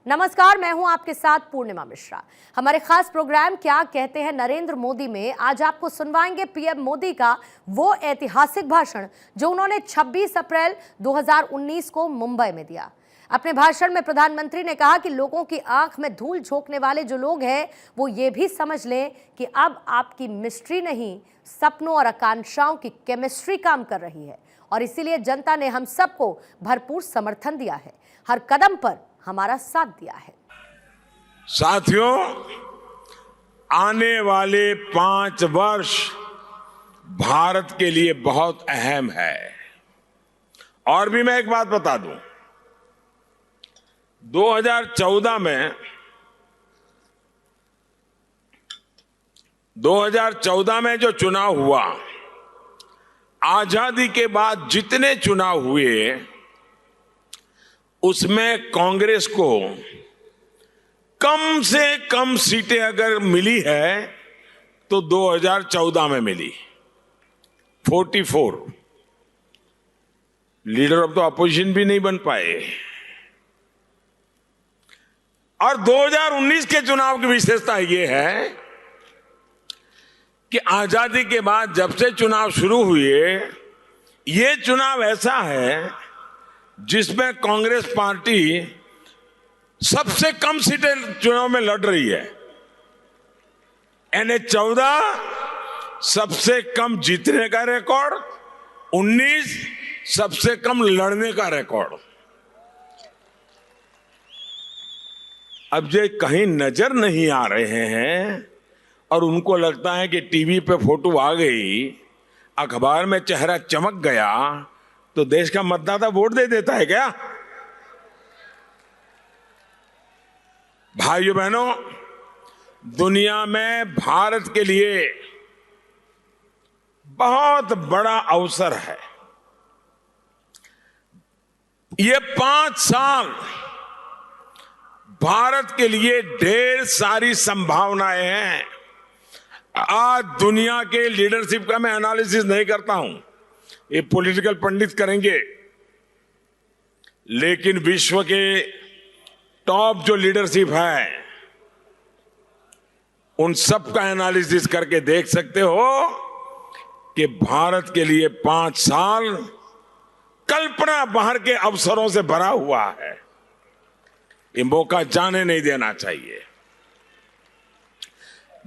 नमस्कार, मैं हूं आपके साथ पूर्णिमा मिश्रा। हमारे खास प्रोग्राम क्या कहते हैं नरेंद्र मोदी में आज आपको सुनवाएंगे पीएम मोदी का वो ऐतिहासिक भाषण जो उन्होंने 26 अप्रैल 2019 को मुंबई में दिया। अपने भाषण में प्रधानमंत्री ने कहा कि लोगों की आंख में धूल झोंकने वाले जो लोग हैं वो ये भी समझ लें कि अब आपकी मिस्ट्री नहीं, सपनों और आकांक्षाओं की केमिस्ट्री काम कर रही है और इसीलिए जनता ने हम सबको भरपूर समर्थन दिया है, हर कदम पर हमारा साथ दिया है। साथियों, आने वाले 5 वर्ष भारत के लिए बहुत अहम है। और भी मैं एक बात बता दूं, 2014 में जो चुनाव हुआ, आजादी के बाद जितने चुनाव हुए उसमें कांग्रेस को कम से कम सीटें अगर मिली है तो 2014 में मिली 44। लीडर ऑफ द अपोजिशन भी नहीं बन पाए। और 2019 के चुनाव की विशेषता यह है कि आजादी के बाद जब से चुनाव शुरू हुए, ये चुनाव ऐसा है जिसमें कांग्रेस पार्टी सबसे कम सीटें चुनाव में लड़ रही है। यानी 14 सबसे कम जीतने का रिकॉर्ड, 19 सबसे कम लड़ने का रिकॉर्ड। अब ये कहीं नजर नहीं आ रहे हैं और उनको लगता है कि टीवी पे फोटो आ गई, अखबार में चेहरा चमक गया तो देश का मतदाता वोट दे देता है क्या? भाइयों बहनों, दुनिया में भारत के लिए बहुत बड़ा अवसर है। ये 5 साल भारत के लिए ढेर सारी संभावनाएं हैं। आज दुनिया के लीडरशिप का मैं एनालिसिस नहीं करता हूं, ये पॉलिटिकल पंडित करेंगे, लेकिन विश्व के टॉप जो लीडरशिप है उन सब का एनालिसिस करके देख सकते हो कि भारत के लिए 5 साल कल्पना बाहर के अवसरों से भरा हुआ है। ये मौका जाने नहीं देना चाहिए।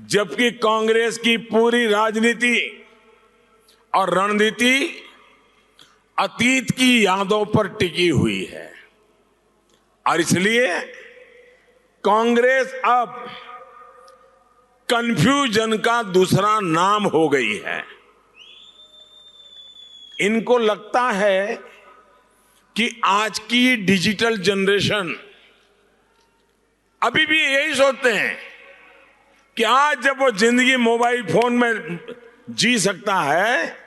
जबकि कांग्रेस की पूरी राजनीति और रणनीति अतीत की यादों पर टिकी हुई है और इसलिए कांग्रेस अब कंफ्यूजन का दूसरा नाम हो गई है। इनको लगता है कि आज की डिजिटल जनरेशन अभी भी यही सोचते हैं कि आज जब वो जिंदगी मोबाइल फोन में जी सकता है,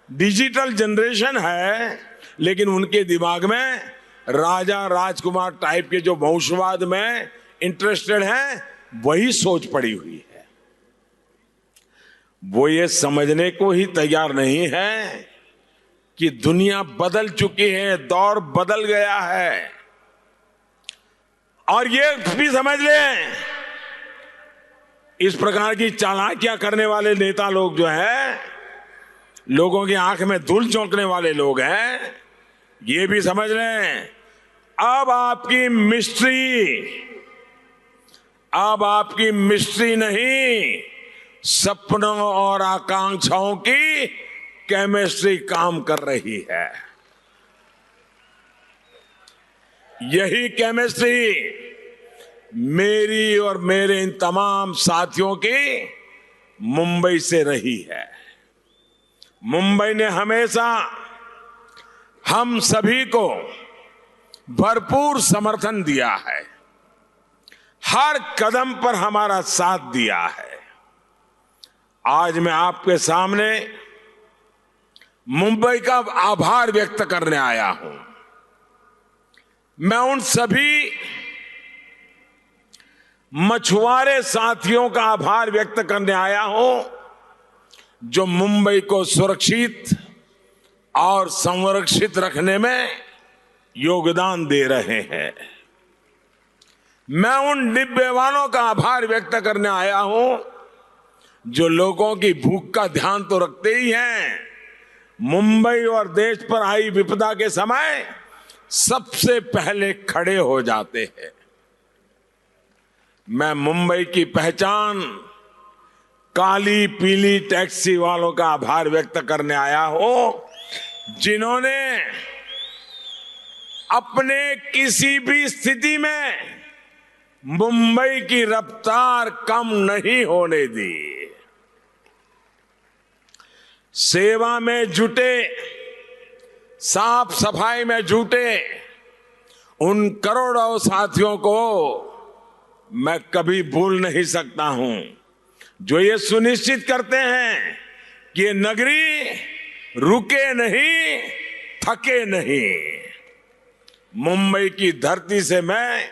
डिजिटल जनरेशन है, लेकिन उनके दिमाग में राजा राजकुमार टाइप के जो वंशवाद में इंटरेस्टेड हैं, वही सोच पड़ी हुई है। वो ये समझने को ही तैयार नहीं है कि दुनिया बदल चुकी है, दौर बदल गया है। और ये भी समझ लें, इस प्रकार की चालाकियां करने वाले नेता लोग जो हैं, लोगों की आंख में धूल झोंकने वाले लोग हैं, ये भी समझ लें अब आपकी मिस्ट्री नहीं, सपनों और आकांक्षाओं की केमिस्ट्री काम कर रही है। यही केमिस्ट्री मेरी और मेरे इन तमाम साथियों की मुंबई से रही है। मुंबई ने हमेशा हम सभी को भरपूर समर्थन दिया है, हर कदम पर हमारा साथ दिया है। आज मैं आपके सामने मुंबई का आभार व्यक्त करने आया हूं। मैं उन सभी मछुआरे साथियों का आभार व्यक्त करने आया हूं जो मुंबई को सुरक्षित और संरक्षित रखने में योगदान दे रहे हैं। मैं उन डिब्बे वालों का आभार व्यक्त करने आया हूं जो लोगों की भूख का ध्यान तो रखते ही हैं, मुंबई और देश पर आई विपदा के समय सबसे पहले खड़े हो जाते हैं। मैं मुंबई की पहचान काली पीली टैक्सी वालों का आभार व्यक्त करने आया हूं जिन्होंने अपने किसी भी स्थिति में मुंबई की रफ्तार कम नहीं होने दी। सेवा में जुटे, साफ सफाई में जुटे उन करोड़ों साथियों को मैं कभी भूल नहीं सकता हूं जो ये सुनिश्चित करते हैं कि ये नगरी रुके नहीं, थके नहीं। मुंबई की धरती से मैं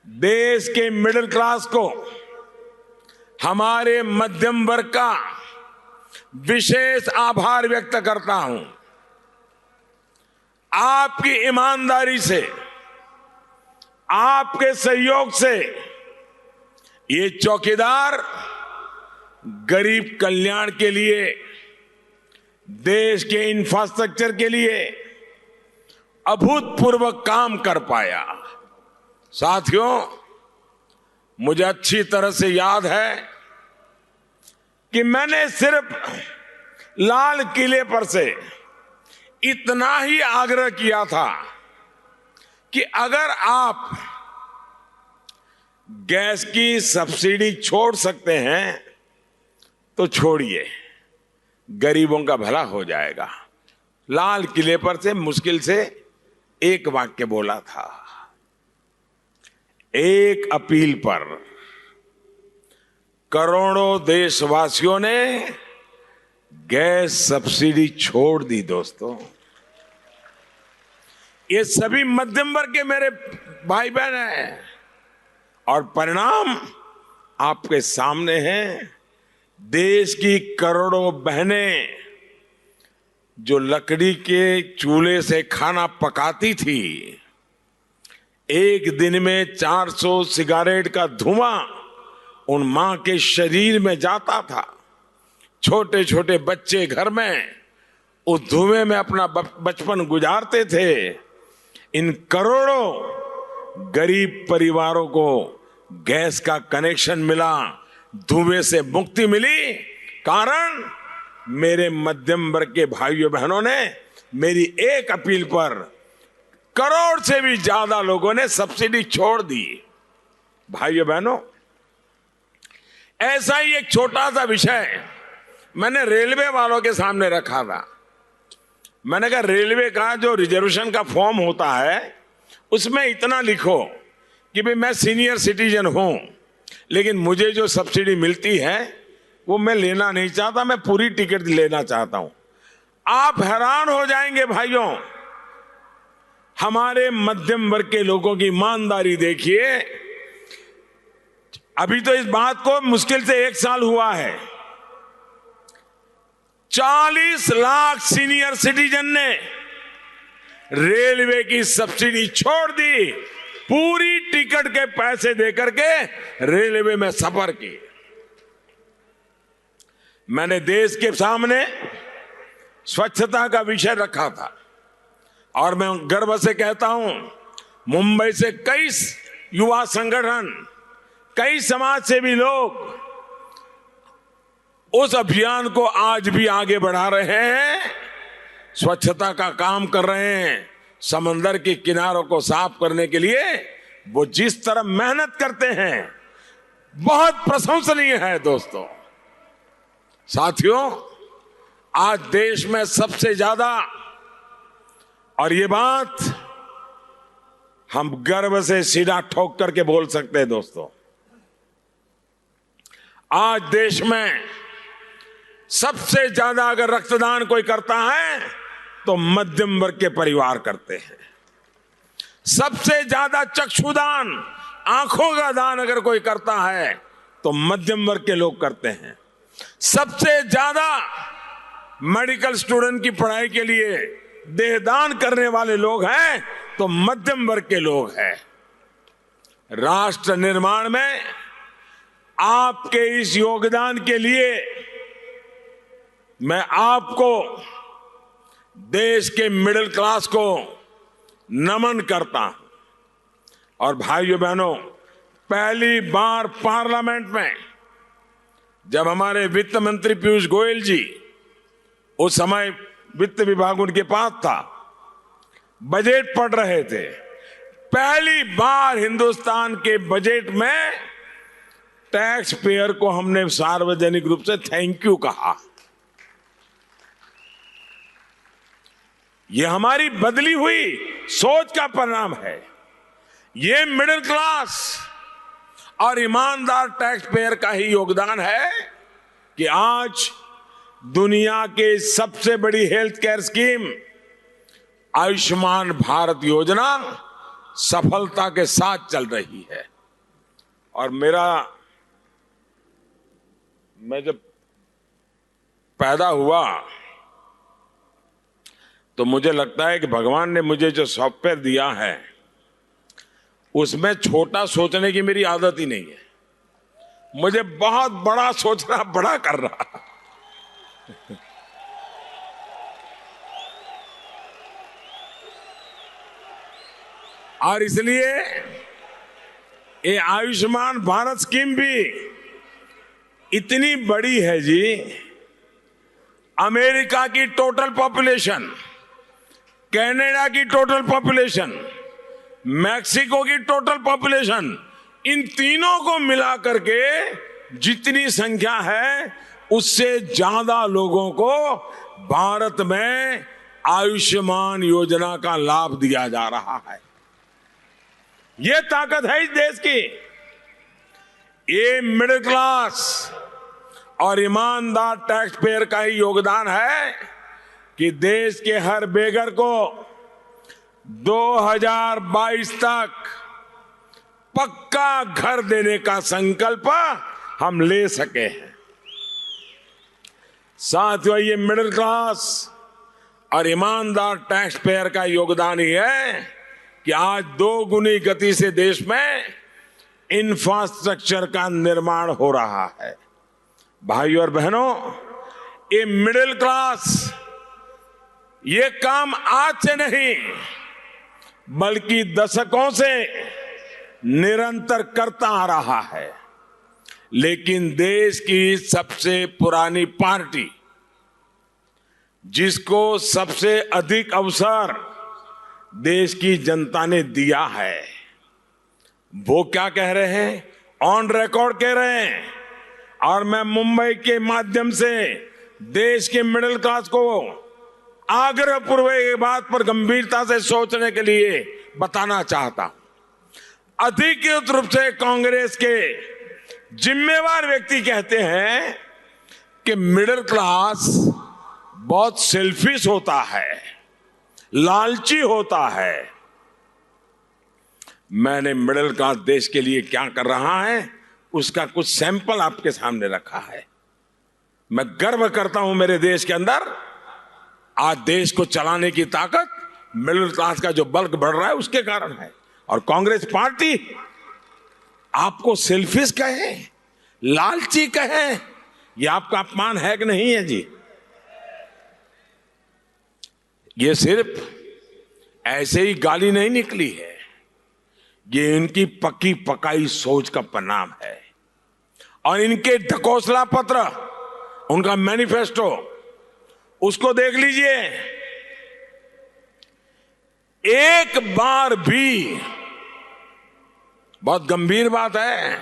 देश के मिडिल क्लास को, हमारे मध्यम वर्ग का विशेष आभार व्यक्त करता हूं। आपकी ईमानदारी से, आपके सहयोग से ये चौकीदार गरीब कल्याण के लिए, देश के इंफ्रास्ट्रक्चर के लिए अभूतपूर्व काम कर पाया। साथियों, मुझे अच्छी तरह से याद है कि मैंने सिर्फ लाल किले पर से इतना ही आग्रह किया था कि अगर आप गैस की सब्सिडी छोड़ सकते हैं तो छोड़िए, गरीबों का भला हो जाएगा। लाल किले पर से मुश्किल से एक वाक्य बोला था। एक अपील पर करोड़ों देशवासियों ने गैस सब्सिडी छोड़ दी। दोस्तों, ये सभी मध्यम वर्ग के मेरे भाई बहन हैं और परिणाम आपके सामने हैं। देश की करोड़ों बहनें जो लकड़ी के चूल्हे से खाना पकाती थी, एक दिन में 400 सिगारेट का धुआं उन मां के शरीर में जाता था। छोटे छोटे बच्चे घर में उस धुएं में अपना बचपन गुजारते थे। इन करोड़ों गरीब परिवारों को गैस का कनेक्शन मिला, धुएं से मुक्ति मिली। कारण मेरे मध्यम वर्ग के भाइयों बहनों ने मेरी एक अपील पर करोड़ से भी ज्यादा लोगों ने सब्सिडी छोड़ दी। भाइयों बहनों, ऐसा ही एक छोटा सा विषय मैंने रेलवे वालों के सामने रखा था। मैंने कहा, रेलवे का जो रिजर्वेशन का फॉर्म होता है उसमें इतना लिखो कि भाई मैं सीनियर सिटीजन हूं, लेकिन मुझे जो सब्सिडी मिलती है वो मैं लेना नहीं चाहता, मैं पूरी टिकट लेना चाहता हूं। आप हैरान हो जाएंगे भाइयों, हमारे मध्यम वर्ग के लोगों की ईमानदारी देखिए। अभी तो इस बात को मुश्किल से 1 साल हुआ है, 40 लाख सीनियर सिटीजन ने रेलवे की सब्सिडी छोड़ दी, पूरी टिकट के पैसे देकर के रेलवे में सफर की। मैंने देश के सामने स्वच्छता का विषय रखा था और मैं गर्व से कहता हूं, मुंबई से कई युवा संगठन, कई समाज सेवी लोग उस अभियान को आज भी आगे बढ़ा रहे हैं, स्वच्छता का काम कर रहे हैं। समंदर के किनारों को साफ करने के लिए वो जिस तरह मेहनत करते हैं, बहुत प्रशंसनीय है। दोस्तों, साथियों, आज देश में सबसे ज्यादा, और ये बात हम गर्व से सीधा ठोक करके बोल सकते हैं दोस्तों, आज देश में सबसे ज्यादा अगर रक्तदान कोई करता है तो मध्यम वर्ग के परिवार करते हैं। सबसे ज्यादा चक्षुदान, आंखों का दान अगर कोई करता है तो मध्यम वर्ग के लोग करते हैं। सबसे ज्यादा मेडिकल स्टूडेंट की पढ़ाई के लिए देहदान करने वाले लोग हैं तो मध्यम वर्ग के लोग हैं। राष्ट्र निर्माण में आपके इस योगदान के लिए मैं आपको, देश के मिडिल क्लास को नमन करता हूं। और भाइयों बहनों, पहली बार पार्लियामेंट में जब हमारे वित्त मंत्री पीयूष गोयल जी, उस समय वित्त विभाग उनके पास था, बजट पढ़ रहे थे, पहली बार हिंदुस्तान के बजट में टैक्स पेयर को हमने सार्वजनिक रूप से थैंक यू कहा। यह हमारी बदली हुई सोच का परिणाम है। ये मिडिल क्लास और ईमानदार टैक्स पेयर का ही योगदान है कि आज दुनिया के सबसे बड़ी health care scheme Ayushman Bharat योजना सफलता के साथ चल रही है। और मैं जब पैदा हुआ तो मुझे लगता है कि भगवान ने मुझे जो सॉफ्टवेयर दिया है उसमें छोटा सोचने की मेरी आदत ही नहीं है। मुझे बहुत बड़ा सोचना बड़ा कर रहा। और इसलिए ये आयुष्मान भारत स्कीम भी इतनी बड़ी है जी। अमेरिका की टोटल पॉपुलेशन, कनाडा की टोटल पॉपुलेशन, मैक्सिको की टोटल पॉपुलेशन, इन तीनों को मिला करके जितनी संख्या है उससे ज्यादा लोगों को भारत में आयुष्मान योजना का लाभ दिया जा रहा है। ये ताकत है इस देश की। ये मिडिल क्लास और ईमानदार टैक्स पेयर का ही योगदान है कि देश के हर बेघर को 2022 तक पक्का घर देने का संकल्प हम ले सके हैं। साथियों, ये मिडिल क्लास और ईमानदार टैक्स पेयर का योगदान ही है कि आज 2 गुनी गति से देश में इंफ्रास्ट्रक्चर का निर्माण हो रहा है। भाइयों और बहनों, ये मिडिल क्लास ये काम आज से नहीं बल्कि दशकों से निरंतर करता आ रहा है। लेकिन देश की सबसे पुरानी पार्टी जिसको सबसे अधिक अवसर देश की जनता ने दिया है, वो क्या कह रहे हैं? ऑन रिकॉर्ड कह रहे हैं। और मैं मुंबई के माध्यम से देश के मिडिल क्लास को आग्रहपूर्वक ये बात पर गंभीरता से सोचने के लिए बताना चाहता हूं। अधिकृत रूप से कांग्रेस के जिम्मेवार व्यक्ति कहते हैं कि मिडिल क्लास बहुत सेल्फिश होता है, लालची होता है। मैंने मिडिल क्लास देश के लिए क्या कर रहा है उसका कुछ सैंपल आपके सामने रखा है। मैं गर्व करता हूं मेरे देश के अंदर आज देश को चलाने की ताकत मिडिल क्लास का जो बल्क बढ़ रहा है उसके कारण है। और कांग्रेस पार्टी आपको सेल्फिश कहे, लालची कहे, ये आपका अपमान है कि नहीं है जी? ये सिर्फ ऐसे ही गाली नहीं निकली है, ये इनकी पक्की पकाई सोच का परिणाम है। और इनके ढकोसला पत्र, उनका मैनिफेस्टो, उसको देख लीजिए। एक बार भी, बहुत गंभीर बात है,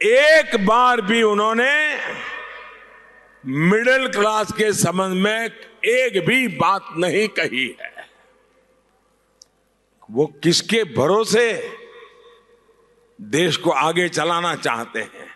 एक बार भी उन्होंने मिडिल क्लास के संबंध में एक भी बात नहीं कही है। वो किसके भरोसे देश को आगे चलाना चाहते हैं?